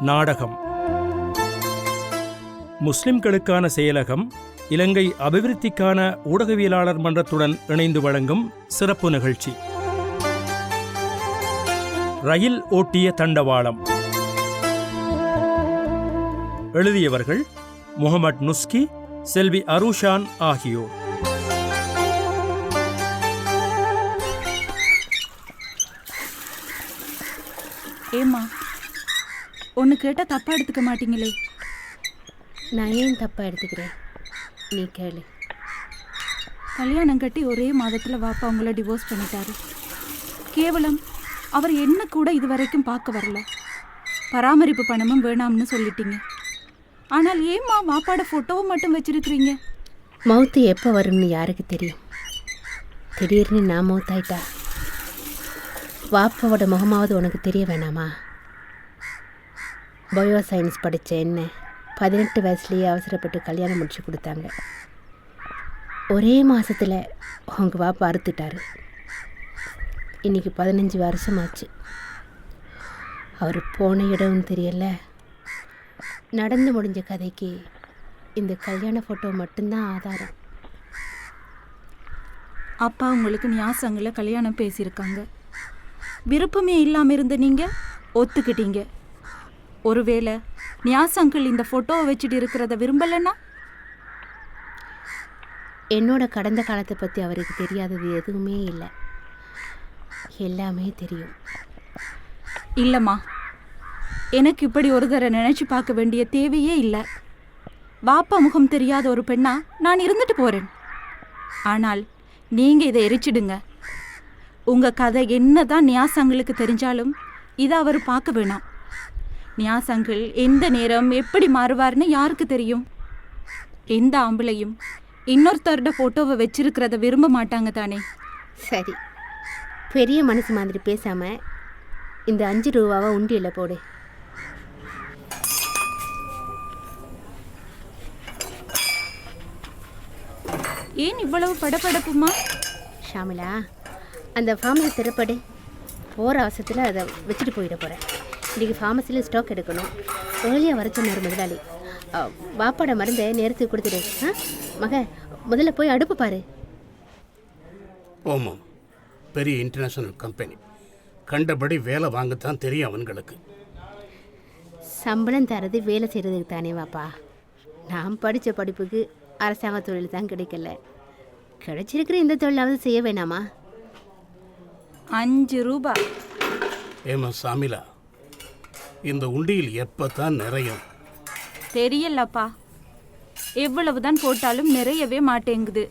நாடகம். முஸ்லிம்களுக்கான செயலகம் இலங்கை அபிவிருத்திக்கான ஊடகவியலாளர் மன்றத்துடன் இணைந்து வழங்கும் சிறப்பு நிகழ்ச்சி. ரயில் ஓட்டிய தண்டவாளம். எழுதியவர்கள் முகமது நுஸ்கி, செல்வி அருஷான் ஆகியோர். ஏம்மா, ஒன்று கேட்டால் தப்பாக எடுத்துக்க மாட்டீங்களே? நான் ஏன் தப்பாக எடுத்துக்கிறேன்? நீ கேளு. கல்யாணம் கட்டி ஒரே மாதத்தில் வாப்பா அவங்கள டிவோர்ஸ் பண்ணிட்டாரு. கேவலம் அவர் என்ன கூட இது வரைக்கும் பார்க்க வரல. பராமரிப்பு பணமும் வேணாம்னு சொல்லிட்டீங்க. ஆனால் ஏம்மா வாப்பாட ஃபோட்டோவை மட்டும் வச்சிருக்கிறீங்க? மவுத்து எப்போ வரும்னு யாருக்கு தெரியும்? திடீர்னு நான் மவுத்தாயிட்டா வாப்பாவோட முகமாவது உனக்கு தெரிய வேணாமா? பயோ சயின்ஸ் படித்த என்ன 18 வயசுலேயே அவசரப்பட்டு கல்யாணம் முடிச்சு கொடுத்தாங்க. ஒரே மாதத்தில் அவங்க வாப்பா அறுத்துட்டாரு. இன்றைக்கி 15 வருஷமாச்சு. அவர் போன இடமும் தெரியல. நடந்து முடிஞ்ச கதைக்கு இந்த கல்யாண ஃபோட்டோ மட்டும்தான் ஆதாரம். அப்பா உங்களுக்கு நியாசங்களில் கல்யாணம் பேசியிருக்காங்க. விருப்பமே இல்லாமல் இருந்த நீங்கள் ஒத்துக்கிட்டீங்க. ஒருவேளை நியாசங்கள் இந்த ஃபோட்டோவை வச்சுட்டு இருக்கிறத விரும்பலைன்னா? என்னோட கடந்த காலத்தை பற்றி அவருக்கு தெரியாதது எதுவுமே இல்லை. எல்லாமே தெரியும். இல்லைம்மா, எனக்கு இப்படி ஒரு தடவை நினச்சி பார்க்க வேண்டிய தேவையே இல்லை. வாப்பா முகம் தெரியாத ஒரு பெண்ணா நான் இருந்துட்டு போகிறேன். ஆனால் நீங்கள் இதை எரிச்சிடுங்க. உங்கள் கதை என்ன தான் நியாசங்களுக்கு தெரிஞ்சாலும் இதை அவர் பார்க்க வேணாம். நியாசங்கள் எந்த நேரம் எப்படி மாறுவார்னு யாருக்கு தெரியும்? எந்த ஆம்பளையும் இன்னொருத்தரோட ஃபோட்டோவை வச்சிருக்கிறத விரும்ப மாட்டாங்க தானே? சரி, பெரிய மனசு மாதிரி பேசாமல் இந்த 5 ரூபாவை உண்டியில் போடு. ஏன் இவ்வளவு படபடப்புமா? ஷாமிலா, அந்த ஃபார்மசி திறப்படு. போகிற அவசரத்தில் அதை வச்சுட்டு போயிட போகிறேன். இன்றைக்கி ஃபார்மசியில் ஸ்டாக் எடுக்கணும். ஏர்லியாக வர சொன்னார் முதலாளி. வாப்பாட மருந்தை நேரத்துக்கு கொடுத்துடு. மக, முதல்ல போய் அடுப்பு பாரு. ஓமாம், பெரிய இன்டர்நேஷ்னல் கம்பெனி, கண்டபடி வேலை வாங்கத்தான் தெரியும் அவங்களுக்கு. சம்பளம் தரது வேலை செய்கிறதுக்கு தானே வாப்பா. நான் படித்த படிப்புக்கு அரசாங்க தொழில் தான் கிடைக்கல. கிடைச்சிருக்கிற இந்த தொழிலாவது செய்ய வேணாமா? 5 ரூபா. ஏமா சாமிலா, இந்த உண்டியில் எப்போ தான் நிறையும்? தெரியலப்பா, எவ்வளவுதான் போட்டாலும் நிறையவே மாட்டேங்குது.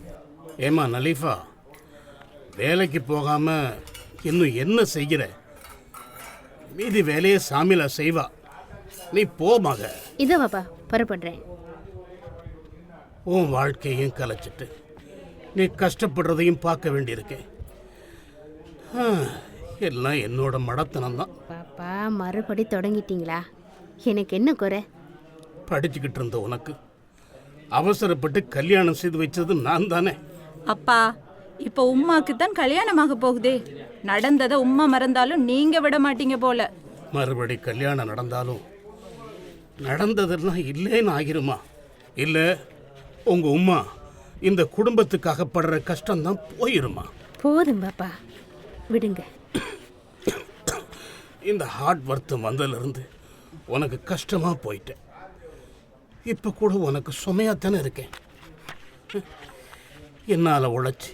ஏமா நலீஃபா, வேலைக்கு போகாமல் இன்னும் என்ன செய்கிற? மீதி வேலையை சாமிலா செய்வா, நீ போமாக. இதோ வாப்பா புறப்படுறேன். உன் வாழ்க்கையும் கலைச்சிட்டு நீ கஷ்டப்படுறதையும் பார்க்க வேண்டியிருக்கேன். எல்லாம் என்னோட மடத்தனம்தான். பாப்பா, மறுபடி தொடங்கிட்டீங்களா? எனக்கு என்ன குறை? படிச்சுக்கிட்டு இருந்த உனக்கு அவசரப்பட்டு கல்யாணம் செய்து வச்சது நான் தானே. அப்பா, இப்போ உம்மாக்கு தான் கல்யாணமாக போகுதே. நடந்ததை உம்மா மறந்தாலும் நீங்க விட மாட்டீங்க போல. மறுபடி கல்யாணம் நடந்தாலும் நடந்ததெல்லாம் இல்லைன்னு ஆகிருமா? இல்லை உங்க உம்மா இந்த குடும்பத்துக்காக படுற கஷ்டம்தான் போயிருமா? போதும் பாப்பா, விடுங்க. இந்த ஹார்ட் வருத்தம் வந்ததுலேருந்து உனக்கு கஷ்டமாக போயிட்டேன். இப்போ கூட உனக்கு சுமையாத்தானே இருக்கேன். என்னால் உழைச்சி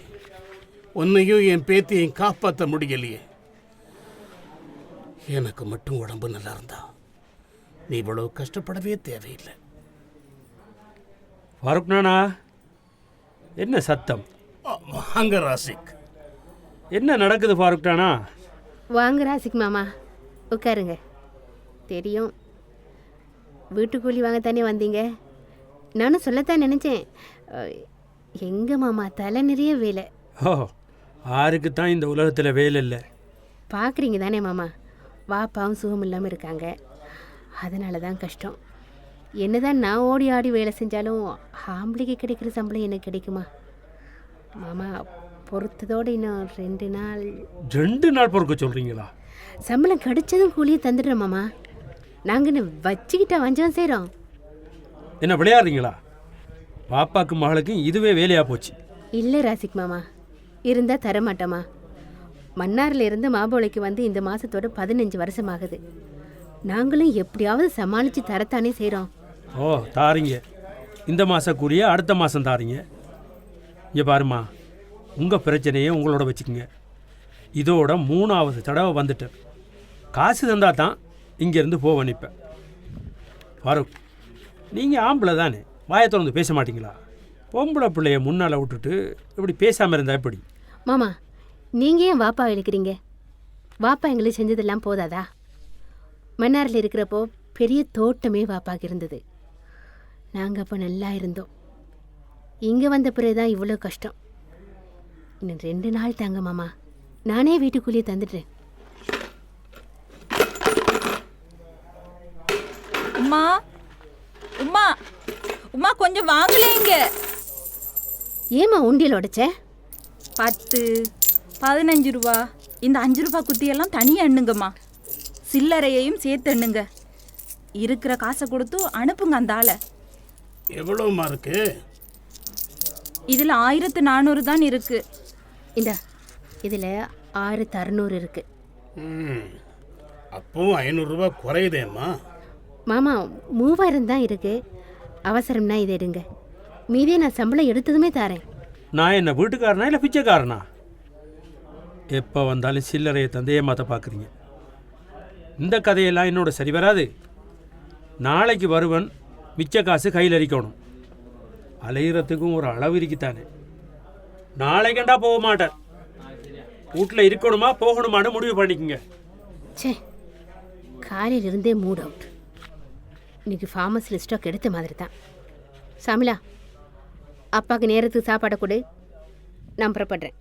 உன்னையும் என் பேத்தியையும் காப்பாற்ற முடியலையே. எனக்கு மட்டும் உடம்பு நல்லா இருந்தா நீ இவ்வளவு கஷ்டப்படவே தேவையில்லை. ஃபாரூக் நானா, என்ன சத்தம்? வாங்க ராசிக். என்ன நடக்குது ஃபாரூக் நானா? வாங்க ராசிக் மாமா, உட்காருங்க. தெரியும், வீட்டு கூலி வாங்கத்தானே வந்தீங்க. நானும் சொல்லத்தான் நினச்சேன். எங்கள் மாமா தலை நிறைய வேலை. ஓ, யாருக்கு தான் இந்த உலகத்தில் வேலை இல்லை? பார்க்குறீங்க தானே மாமா, வாப்பாவும் சுகம் இல்லாமல் இருக்காங்க. அதனால தான் கஷ்டம். என்னதான் நான் ஓடி ஆடி வேலை செஞ்சாலும் ஆம்பளைக்கு கிடைக்கிற சம்பளம் எனக்கு கிடைக்குமா மாமா? பொறுத்ததோடு இன்னும் 2 நாள். 2 நாள் பொறுக்க சொல்கிறீங்களா? சம்பளம் கிடைச்சதும் கூலியை தந்துடுறேன் மாமா. நாங்கள் என்ன வச்சுக்கிட்டா வஞ்சம் செய்கிறோம். என்ன விளையாடுறீங்களா? பாப்பாக்கு மகளுக்கும் இதுவே வேலையாக போச்சு. இல்லை ராசிக் மாமா, இருந்தால் தரமாட்டோமா. மன்னாரில் இருந்து மாபோளைக்கு வந்து இந்த மாதத்தோட 15 வருஷம் ஆகுது. நாங்களும் எப்படியாவது சமாளித்து தரத்தானே செய்கிறோம். ஓ, தாரீங்க. இந்த மாதம் கூலிய அடுத்த மாதம் தாரீங்க. இங்கே பாருமா, உங்கள் பிரச்சனையை உங்களோட வச்சுக்கோங்க. இதோட 3வது தடவை வந்துட்டேன். காசு தந்தா தான் இங்கேருந்து போக நிற்பேன். ஃபாரூக், நீங்கள் ஆம்பளை தானே, வாயை திறந்து பேச மாட்டீங்களா? பொம்பளை பிள்ளைய முன்னால் விட்டுட்டு இப்படி பேசாமல் இருந்தால் எப்படி? மாமா, நீங்கள் ஏன் வாப்பா இழுக்கிறீங்க? வாப்பா எங்களுக்கு செஞ்சதெல்லாம் போதாதா? மன்னாரில் இருக்கிறப்போ பெரிய தோட்டமே வாப்பாக்கு இருந்தது. நாங்கள் அப்போ நல்லா இருந்தோம். இங்கே வந்த பிறகுதான் இவ்வளோ கஷ்டம். இன்னும் 2 நாள் தாங்க மாமா, நானே வீட்டுக்குள்ளேயே தந்துடுறேன். உமா உமா உமா, கொஞ்சம் வாங்கலேங்க. ஏம்மா உண்டியல் உடைச்ச? 10, 15 ரூபா. இந்த 5 ரூபா குத்தியெல்லாம் தனியாக எண்ணுங்கம்மா. சில்லறையையும் சேர்த்து எண்ணுங்க. இருக்கிற காசை கொடுத்து அனுப்புங்க அந்த ஆளை. எவ்வளோமா இருக்கு? இதில் 1400 தான் இருக்கு. இந்த இதில் 6600 இருக்கு. அப்பவும் 500 ரூபா குறையுதேம்மா. மாமா, 3000 தான் இருக்கு. அவசரம்னா இதை எடுங்க. மீதியே நான் சம்பளம் எடுத்ததுமே தாரேன். நான் என்ன வீட்டுக்காரனா இல்லை பிச்சைக்காரனா? எப்போ வந்தாலும் சில்லறையை தந்தையே மாற்ற பார்க்குறீங்க. இந்த கதையெல்லாம் என்னோட சரி வராது. நாளைக்கு வருவன், மிச்ச காசு கையில் அரிக்கணும். அலையிறதுக்கும் ஒரு அளவு இருக்குத்தானே. நாளைக்கண்டா போக மாட்டேன். வீட்டில் இருக்கணுமா போகணுமான்னு முடிவு பண்ணிக்கோங்க. சே, காலையில இருந்தே மூட் அவுட். இன்னைக்கு ஃபார்மஸில் ஸ்டாக் எடுத்த மாதிரி தான். சாமிலா, அப்பாவுக்கு நேரத்துக்கு சாப்பாடை கொடு, நான் புறப்படுறேன்.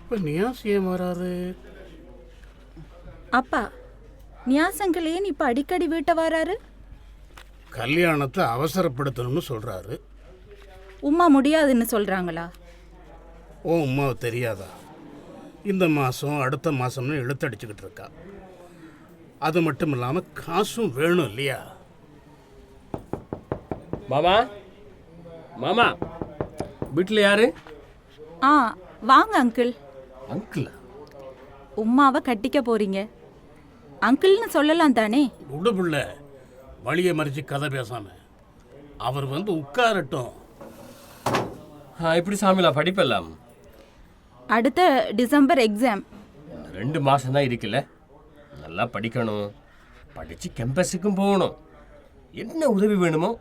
இப்போ நியாஸ் ஏன் வராரு? அப்பா, நியாசங்கள் ஏன் இப்போ அடிக்கடி வீட்டை வராரு? கல்யாணத்தை அவசரப்படுத்தணும்னு சொல்கிறாரு. உமா முடியாதுன்னு சொல்கிறாங்களா? ஓ, உமாவை தெரியாதா? இந்த மாதம் அடுத்த மாதம்னு இழுத்தடிச்சுக்கிட்டு இருக்கா. அது மட்டும் இல்லாமல் காசும் வேணும் இல்லையா? மாமா, மாமா, வீட்டில் யாரு? ஆ, வாங்க அங்கிள். அங்கிளா? உமாவை கட்டிக்க போறீங்க, அங்கிள்னு சொல்லலாம் தானே? உடுப்புள்ள வழியை மறிச்சு கதை பேசாம அவர் வந்து உட்காரட்டும். இப்படி சாமிலா படிப்பெல்லாம் அடுத்த டிசம்பர் எக்ஸாம். 2 மாதம் தான் இருக்குல்ல, நல்லா படிக்கணும். படித்து கேம்பஸுக்கும் போகணும். என்ன உதவி வேணுமோ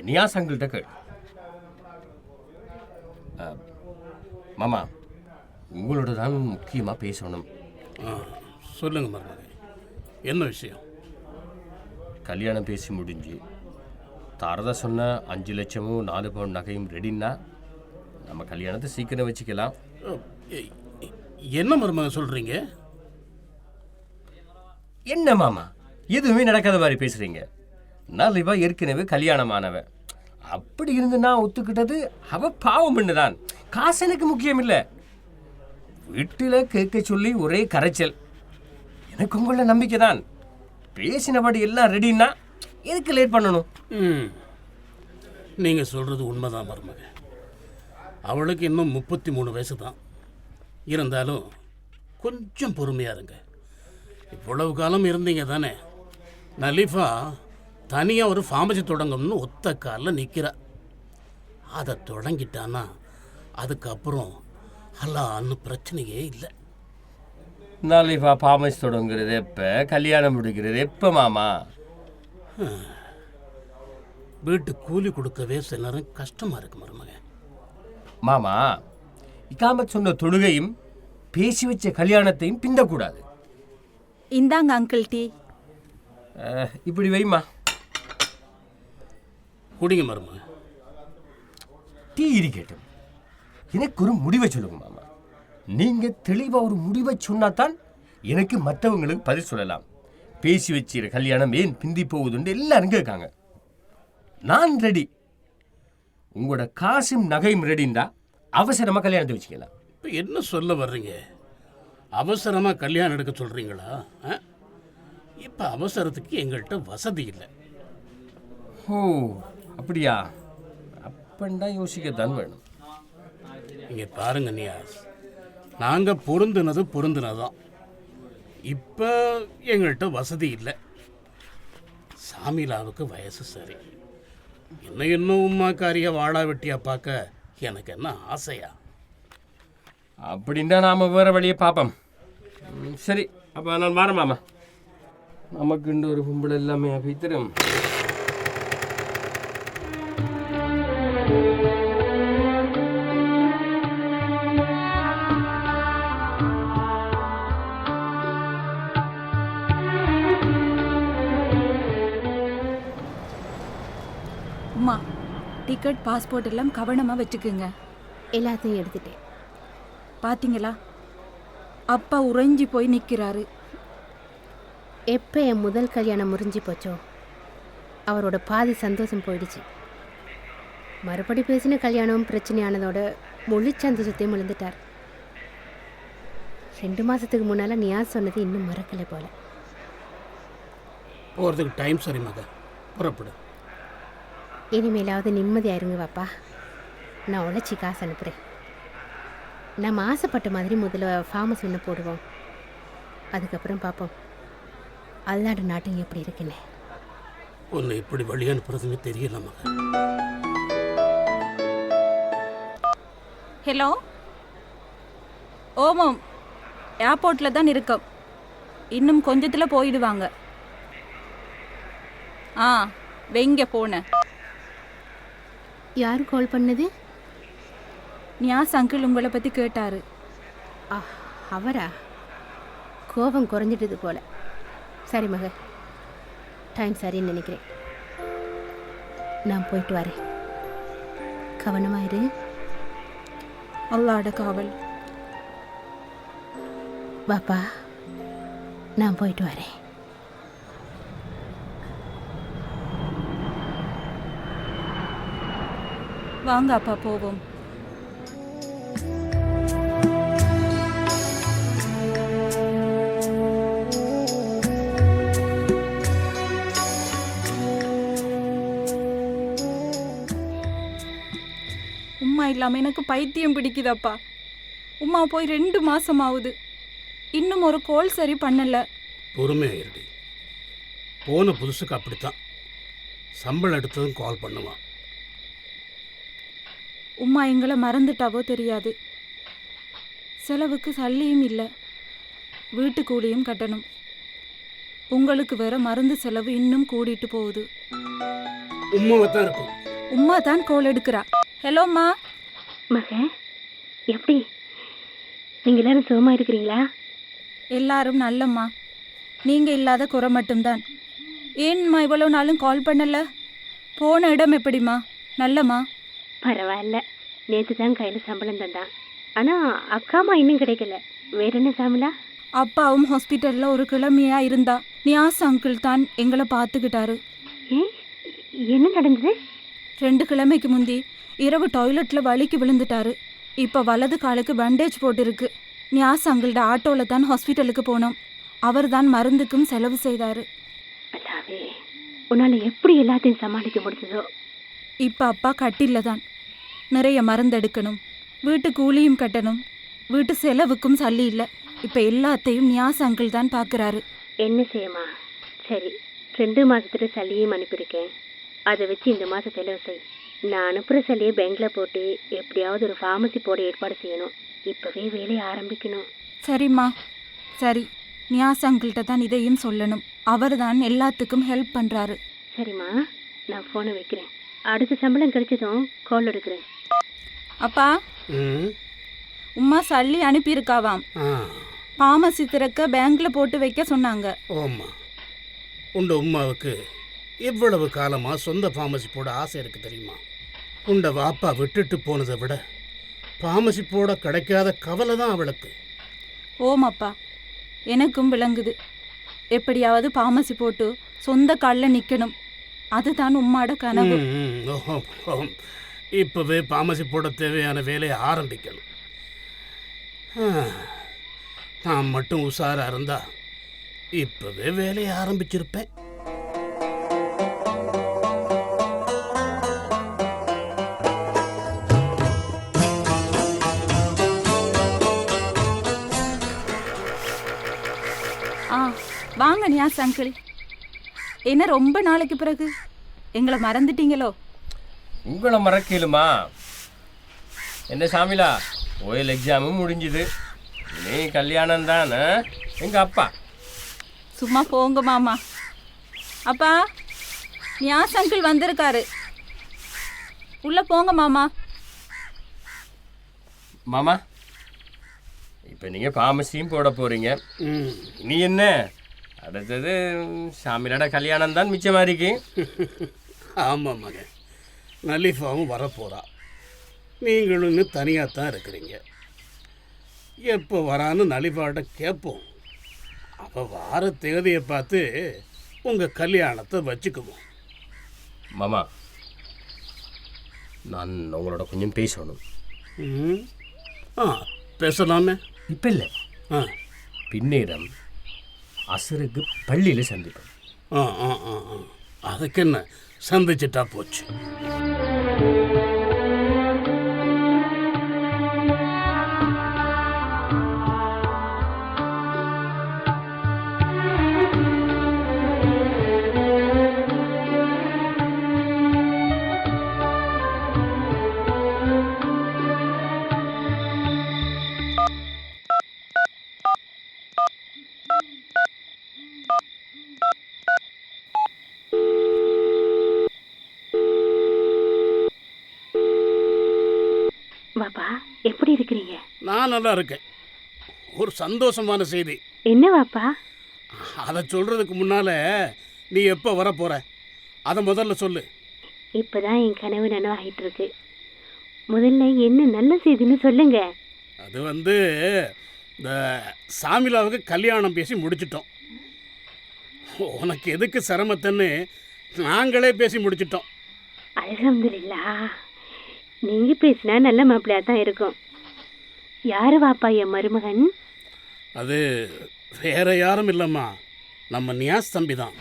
நியாஸ் அங்கிள்கிட்ட கேள். மாமா, உங்களோட தான் முக்கியமாக பேசணும். சொல்லுங்க மருமகன், என்ன விஷயம்? கல்யாணம் பேசி முடிஞ்சு தாரதா சொன்ன 5 லட்சமும் 4 பவுன் நகையும் ரெடின்னா நம்ம கல்யாணத்தை சீக்கிரம் வச்சுக்கலாம். என்ன மருமகன் சொல்றீங்க? என்ன மாமா, எதுவுமே நடக்காத மாதிரி பேசுறீங்க. நான் இவ ஏற்கனவே கல்யாணமானவன். அப்படி இருந்து நான் ஒத்துக்கிட்டது அவ பாவம் தான். காசு எனக்கு முக்கியம் இல்லை. வீட்டில் கேட்க சொல்லி ஒரே கரைச்சல். எனக்கு உங்கள நம்பிக்கை தான். பேசினபடி எல்லாம் ரெடின்னா எதுக்கு லேட் பண்ணணும்? நீங்கள் சொல்கிறது உண்மைதான் மருமகன். அவளுக்கு இன்னும் 33 வயசு தான். இருந்தாலும் கொஞ்சம் பொறுமையாக இருங்க. இவ்வளவு காலம் இருந்தீங்க தானே. நலீஃபா தனியாக ஒரு ஃபார்மசி தொடங்கணும்னு ஒத்த காலில் நிற்கிறா. அதை தொடங்கிட்டான்னா அதுக்கப்புறம் அல்லான்னு பிரச்சனையே இல்லை. நலீஃபா ஃபார்மசி தொடங்குறது எப்போ, கல்யாணம் முடிக்கிறது எப்போ மாமா? வீட்டு கூலி கொடுக்கவே சில நேரம் கஷ்டமாக இருக்கு மருமகன். மாமா, இக்காமத் சொன்ன தொழுகையும் பேசி வச்ச கல்யாணத்தையும் பிந்தக்கூடாது. இந்தாங்க அங்கிள் டீ. இப்படி வைமா. குடிங்க மருமகன். டீ இருக்கட்டும். எனக்கு ஒரு முடிவை சொல்லுங்க மாமா. நீங்கள் தெளிவாக ஒரு முடிவை சொன்னாதான் எனக்கு மற்றவங்களுக்கு பதில் சொல்லலாம். பேசி வச்சிரு கல்யாணம் ஏன் பிந்தி போகுதுன்னு எல்லாரும் கேட்காங்க. நான் ரெடி. உங்களோட காசும் நகையும் ரெடிந்தா அவசரமாக கல்யாணத்தை வச்சுக்கலாம். இப்போ என்ன சொல்ல வர்றீங்க? அவசரமாக கல்யாணம் எடுக்க சொல்கிறீங்களா? இப்போ அவசரத்துக்கு எங்கள்கிட்ட வசதி இல்லை. ஓ அப்படியா? அப்பண்டா யோசிக்கத்தான் வேணும். இங்கே பாருங்க நியாஸ், நாங்கள் பொருந்தினதான். இப்போ எங்கள்கிட்ட வசதி இல்லை. சாமிலாவுக்கு வயசு சரி. இன்னும் உமாக்காரிய வாழா வெட்டியா பார்க்க எனக்கு என்ன ஆசையா? அப்படின்னா நாம் வேறு வழியை பார்ப்போம். சரி, அப்போ நான் வரேன் மாமா. நமக்கு ஒரு கும்பல் எல்லாமே வைத்திரும். அம்மா, டிக்கெட் பாஸ்போர்ட் எல்லாம் கவனமாக வச்சுக்குங்க. எல்லாத்தையும் எடுத்துட்டேன். பார்த்தீங்களா, அப்பா உறைஞ்சி போய் நிற்கிறாரு. எப்போ என் முதல் கல்யாணம் முறிஞ்சு போச்சோ அவரோட பாதி சந்தோஷம் போயிடுச்சு. மறுபடி பேசின கல்யாணம் பிரச்சனையானதோட முழு சந்தோஷத்தையும் இழந்துட்டார். 2 மாதத்துக்கு முன்னால் நியாஸ் சொன்னது இன்னும் மறக்கலை போல. போகிறதுக்கு டைம் சரி மகன், புறப்படு. இனிமேலாவது நிம்மதியாக இருங்க வாப்பா. நான் உழைச்சி காசு அனுப்புகிறேன். நம்ம ஆசைப்பட்ட மாதிரி முதல்ல ஃபார்மஸ் ஒன்று போடுவோம். அதுக்கப்புறம் பார்ப்போம் அல்லாட நாட்டம் எப்படி இருக்குன்னு. உன்னை எப்படி வழி அனுப்புறதுன்னு தெரியல மகன். ஹலோ, ஓமம், ஏர்போர்ட்டில் தான் இருக்கோம். இன்னும் கொஞ்சத்தில் போயிடுவாங்க. வெங்க போன. யார் கால் பண்ணது? நியாஸ் அங்கிள் உங்களை பற்றி கேட்டார். அவரா? கோபம் குறைஞ்சிட்டது போல. சரி மக, டைம் சரின்னு நினைக்கிறேன். நான் போயிட்டு வரேன். கவனமாயிரு. அல்லாட காவல். பாப்பா, நான் போயிட்டு வரேன். வாங்க அப்பா, போவோம். உம்மா இல்லாமல் எனக்கு பைத்தியம் பிடிக்குதப்பா. உம்மா போய் 2 மாதம் ஆகுது. இன்னும் ஒரு கோல் சரி பண்ணலை. பொறுமையாயிருடி. போன புதுசுக்கு அப்படித்தான். சம்பளம் எடுத்ததும் கால் பண்ணுவான். உம்மா எங்களை மறந்துட்டாவோ தெரியாது. செலவுக்கு சல்லியும் இல்லை, வீட்டு கூலியும் கட்டணும். உங்களுக்கு வேற மருந்து செலவு இன்னும் கூடிட்டு போகுது. உண்மையாக தான் இருக்கும். உம்மா தான் கோல் எடுக்கிறா. ஹலோம்மா. மக, எப்படி நீங்கள் எல்லாரும் சுகமாக இருக்கிறீங்களா? எல்லாரும் நல்லம்மா. நீங்கள் இல்லாத குறை மட்டும்தான். ஏன்மா இவ்வளோ நாளும் கால் பண்ணல? போன இடம் எப்படிம்மா? நல்லம்மா. பரவாயில்ல, நேற்று தான் கையில் சம்பளம் தந்தான். ஆனால் அக்காமா இன்னும் கிடைக்கல. வேற என்ன சாமிலா? அப்பாவும் ஹாஸ்பிட்டலில் ஒரு கிழமையாக இருந்தா. நியாஸ் அங்கிள் தான் எங்களை பார்த்துக்கிட்டாரு. என்ன நடந்தது? 2 கிழமைக்கு முந்தி இரவு டாய்லெட்டில் வலிக்கு விழுந்துட்டாரு. இப்போ வலது காலுக்கு பேண்டேஜ் போட்டிருக்கு. நியாஸ் அங்கிள்ட ஆட்டோவில் தான் ஹாஸ்பிட்டலுக்கு போனோம். அவர் தான் மருந்துக்கும் செலவு செய்தார். அல்லாவே, உன்னால் எப்படி எல்லாத்தையும் சமாளிக்க முடிஞ்சதோ. இப்போ அப்பா கட்டில தான். நிறைய மருந்து எடுக்கணும், வீட்டு கூலியும் கட்டணும், வீட்டு செலவுக்கும் சல்லி இல்லை. இப்போ எல்லாத்தையும் நியாஸ் அங்கிள் தான் பார்க்குறாரு. என்ன செய்யமா? சரி, 2 மாதத்துல சல்லியும் அனுப்பியிருக்கேன். அதை வச்சு இந்த மாதம் செலவு செய். நான் அனுப்புகிற சல்லியை பேங்கில் போட்டு எப்படியாவது ஒரு ஃபார்மசி போட ஏற்பாடு செய்யணும். இப்போவே வேலையை ஆரம்பிக்கணும். சரிம்மா, சரி. நியாஸ் அங்கிள்கிட்ட தான் இதையும் சொல்லணும். அவர் தான் எல்லாத்துக்கும் ஹெல்ப் பண்ணுறாரு. சரிம்மா, நான் ஃபோனை வைக்கிறேன். அடுத்த சம்பளம் கிடைச்சதும் கால் எடுக்கிறேன். அப்பா, உம்மா சல்லி அனுப்பியிருக்காவாம். ஃபார்மசி திறக்க பேங்க்கில் போட்டு வைக்க சொன்னாங்க. ஓம்மா, உண்ட உமாவுக்கு இவ்வளவு காலமாக சொந்த ஃபார்மசி போட ஆசை இருக்கு தெரியுமா? உண்ட வாப்பா விட்டுட்டு போனதை விட பார்மசி போட கிடைக்காத கவலை தான் அவளுக்கு. ஓமாப்பா, எனக்கும் விளங்குது. எப்படியாவது பார்மசி போட்டு சொந்த காலில் நிற்கணும். அதுதான் உம்மாட கனவு. இப்போவே பார்மசி போட தேவையான வேலையை ஆரம்பிக்கணும். நான் மட்டும் உஷாராக இருந்தா இப்போவே வேலையை ஆரம்பிச்சிருப்பேன். வாங்க நியாஸ் அங்கிள். என்ன ரொம்ப நாளைக்கு பிறகு எங்களை மறந்துட்டீங்களோ? உங்களை மறக்கலுமா? என்ன சாமிலா, ஓயல் எக்ஸாமும் முடிஞ்சுது, நீ கல்யாணம் தானே? எங்கள் அப்பா சும்மா போங்க மாமா. அப்பா, நியாஸ் அங்கிள் வந்திருக்காரு, உள்ள போங்க மாமா. மாமா, இப்போ நீங்கள் ஃபார்மசியும் போட போகிறீங்க. நீ என்ன அடுத்தது சாமியோட கல்யாணம் தான் மிச்சமாக இருக்கு. ஆமாம் மகன், நலிஃபாவும் வரப்போகிறா. நீங்களும் இன்னும் தனியாக தான் இருக்கிறீங்க. எப்போ வரான்னு நலிஃபாட்ட கேட்போம். அவள் வார தேதியை பார்த்து உங்கள் கல்யாணத்தை வச்சுக்குவோம். மாமா, நான் உங்களோட கொஞ்சம் பேசணும். பேசலாமே. இப்போ இல்லை, பின்னேரம் அசருக்கு பள்ளியில் சந்திப்போம். அதுக்கு என்ன, சந்திச்சிட்டா போச்சு. வாப்பா, எப்படி இருக்கிறீங்க? நான் நல்லா இருக்கேன். ஒரு சந்தோஷமான செய்தி. என்ன வாப்பா? அதை சொல்கிறதுக்கு முன்னால் நீ எப்போ வரப்போகிற அதை முதல்ல சொல்லு. இப்போதான் என் கனவு நனவாகிட்டு இருக்கு. முதல்ல என்ன நல்ல செய்தின்னு சொல்லுங்க. அது இந்த சாமிலாவுக்கு கல்யாணம் பேசி முடிச்சிட்டோம். உனக்கு எதுக்கு சிரமத்தன்னு நாங்களே பேசி முடிச்சிட்டோம். அல்ஹம்துலில்லாஹ். நீங்கள் பேசினா நல்ல மாப்பிள்ளையாக தான் இருக்கும். யார் வாப்பா என் மருமகன்? அது வேற யாரும் இல்லைம்மா, நம்ம நியாஸ் தம்பி தான்.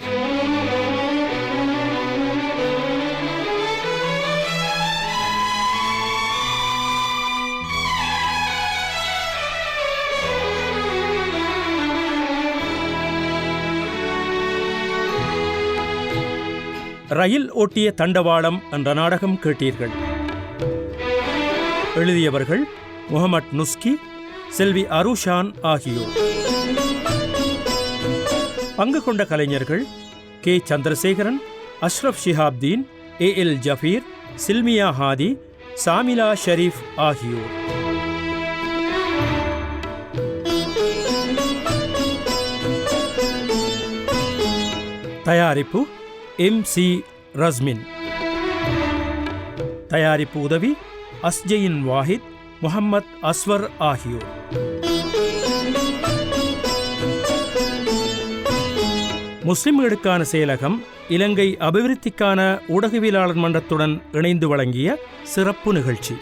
ரயில் ஓட்டிய தண்டவாளம் என்ற நாடகம் கேட்டீர்கள். எழுதியவர்கள் முகமட் நுஸ்கி, செல்வி அருஷான் ஆகியோர். பங்கு கொண்ட கலைஞர்கள் கே சந்திரசேகரன், அஷ்ரப் ஷிஹாப்தீன், ஏஎல் ஜஃபீர், சில்மியா ஹாதி, சாமிலா ஷரீஃப் ஆகியோர். தயாரிப்பு MC ரஸ்மின். தயாரிப்பு உதவி அஸ்ஜயின் வாஹித், முகம்மது அஸ்வர் ஆகியோர். முஸ்லிம்களுக்கான செயலகம் இலங்கை அபிவிருத்திக்கான ஊடகவியலாளர் மன்றத்துடன் இணைந்து வழங்கிய சிறப்பு நிகழ்ச்சி.